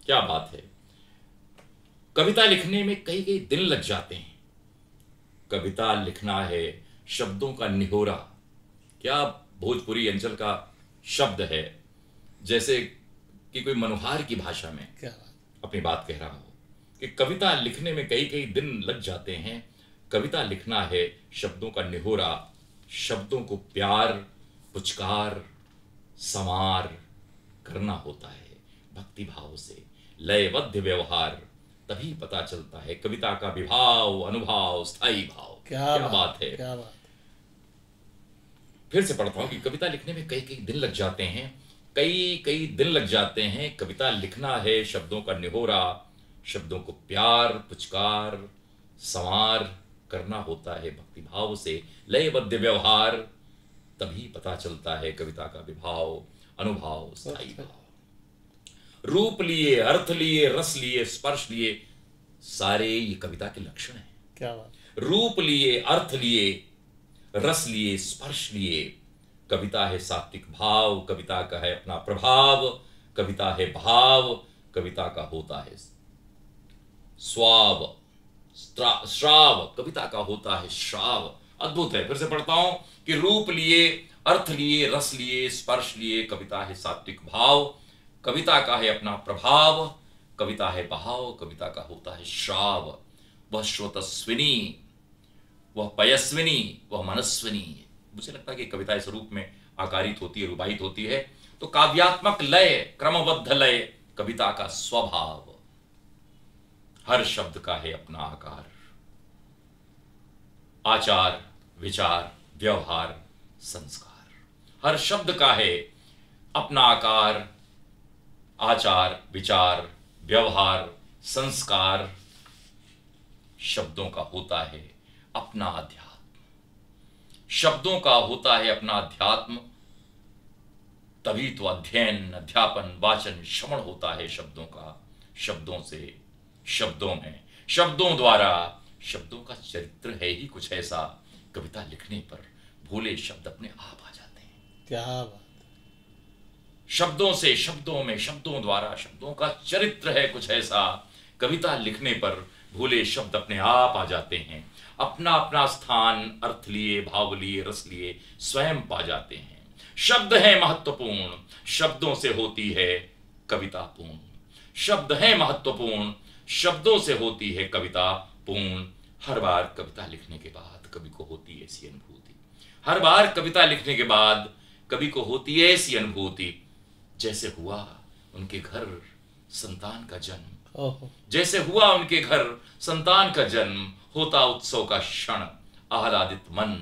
क्या बात है। कविता लिखने में कई कई दिन लग जाते हैं। कविता लिखना है शब्दों का निहोरा। क्या भोजपुरी अंचल का शब्द है, जैसे कि कोई मनुहार की भाषा में क्या अपनी बात कह रहा हो कि कविता लिखने में कई कई दिन लग जाते हैं। कविता लिखना है शब्दों का निहोरा। शब्दों को प्यार, पुचकार, संवार करना होता है भक्ति भाव से, लयबद्ध व्यवहार। तभी पता चलता है कविता का विभाव, अनुभाव, स्थायी भाव। क्या बात है। क्या बात। फिर से पढ़ता हूं कि कविता लिखने में कई कई दिन लग जाते हैं। कई कई दिन लग जाते हैं। कविता लिखना है शब्दों का निहोरा। शब्दों को प्यार, पुचकार, संवार करना होता है भक्ति भाव से, लयबद्ध व्यवहार। तभी पता चलता है कविता का विभाव, अनुभाव, स्थायी भाव। रूप लिए, अर्थ लिए, रस लिए, स्पर्श लिए, सारे ये कविता के लक्षण हैं। क्या बात। रूप लिए, अर्थ लिए, रस लिए, स्पर्श लिए। कविता है सात्विक भाव। कविता का है अपना प्रभाव। कविता है भाव। कविता का होता है स्वाव, श्राव। कविता का होता है श्राव। अद्भुत है। फिर से पढ़ता हूं कि रूप लिए, अर्थ लिए, रस लिए, स्पर्श लिए। कविता है सात्विक भाव। कविता का है अपना प्रभाव। कविता है भाव। कविता का होता है श्राव। वह श्रोतस्विनी, वह पयस्विनी, वह मनस्विनी। मुझे लगता है कि कविता इस रूप में आकारित होती है, रूपायित होती है। तो काव्यात्मक लय, क्रमबद्ध लय कविता का स्वभाव। हर शब्द का है अपना आकार, आचार, विचार, व्यवहार, संस्कार। हर शब्द का है अपना आकार, आचार, विचार, व्यवहार, संस्कार। शब्दों का होता है अपना अध्यात्म। शब्दों का होता है अपना अध्यात्म। तभी तो अध्ययन, अध्यापन, वाचन, श्रवण होता है शब्दों का। शब्दों से, शब्दों में, शब्दों द्वारा। शब्दों का चरित्र है ही कुछ ऐसा, कविता लिखने पर भूले शब्द अपने आप आ जाते हैं। क्या बात। शब्दों से, शब्दों में, शब्दों द्वारा। शब्दों का चरित्र है कुछ ऐसा, कविता लिखने पर भूले शब्द अपने आप आ जाते हैं। अपना अपना स्थान अर्थ लिए, भाव लिए, रस लिए स्वयं पा जाते हैं। शब्द है महत्वपूर्ण, शब्दों से होती है कविता पूर्ण। शब्द है महत्वपूर्ण, शब्दों से होती है कविता पूर्ण। हर बार कविता लिखने के बाद कवि को होती है ऐसी अनुभूति। हर बार कविता लिखने के बाद कवि को होती है ऐसी अनुभूति, जैसे हुआ उनके घर संतान का जन्म। जैसे हुआ उनके घर संतान का जन्म, होता उत्सव का क्षण, आह्लादित मन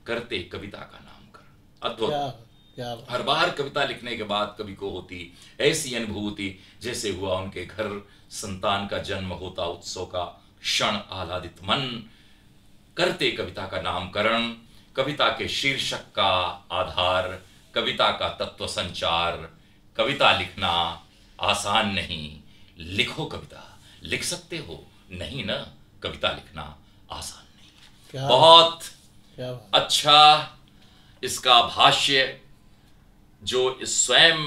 करते कविता का नामकरण। अद्भुत। हर बार कविता लिखने के बाद कवि को होती ऐसी अनुभूति, जैसे हुआ उनके घर संतान का जन्म, होता उत्सव का क्षण, आह्लादित मन करते कविता का नामकरण। कविता के शीर्षक का आधार, कविता का तत्व संचार। कविता लिखना आसान नहीं, लिखो कविता। लिख सकते हो? नहीं ना, कविता लिखना आसान नहीं। बहुत अच्छा इसका भाष्य जो स्वयं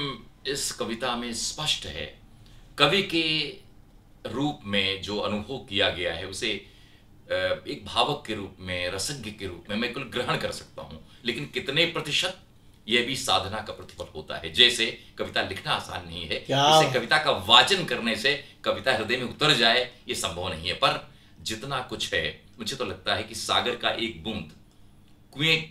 इस कविता में स्पष्ट है। कवि के रूप में जो अनुभव किया गया है उसे एक भावक के रूप में, रसज्ञ के रूप में मैं कुल ग्रहण कर सकता हूं, लेकिन कितने प्रतिशत यह भी साधना का प्रतिफल होता है। जैसे कविता लिखना आसान नहीं है, इसे कविता का वाचन करने से कविता हृदय में उतर जाए ये संभव नहीं है। पर जितना कुछ है, मुझे तो लगता है कि सागर का एक बूंद, कुएं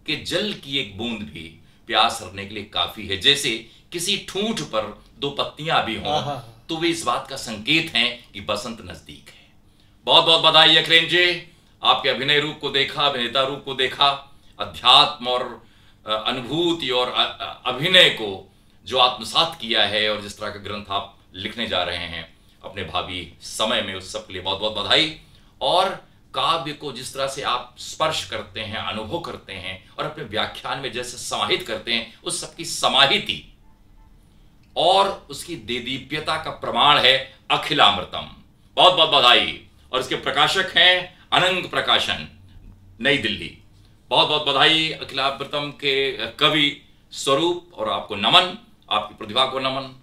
के जल की एक बूंद भी प्यास हरने के लिए काफी है। जैसे किसी ठूंठ पर दो पत्तियां भी हों तो वे इस बात का संकेत हैं कि बसंत नजदीक है। बहुत बहुत बधाई अखिलेश जी, आपके अभिनय रूप को देखा, अभिनेता रूप को देखा, अध्यात्म और अनुभूति और अभिनय को जो आत्मसात किया है, और जिस तरह का ग्रंथ आप लिखने जा रहे हैं अपने भावी समय में, उस सब के लिए बहुत बहुत बधाई। और काव्य को जिस तरह से आप स्पर्श करते हैं, अनुभव करते हैं और अपने व्याख्यान में जैसे समाहित करते हैं, उस सबकी समाहिति और उसकी देदीप्यता का प्रमाण है अखिलामृतम। बहुत बहुत बधाई। और इसके प्रकाशक हैं अनंग प्रकाशन, नई दिल्ली। बहुत बहुत बधाई अखिलामृतम के कवि स्वरूप, और आपको नमन, आपकी प्रतिभा को नमन।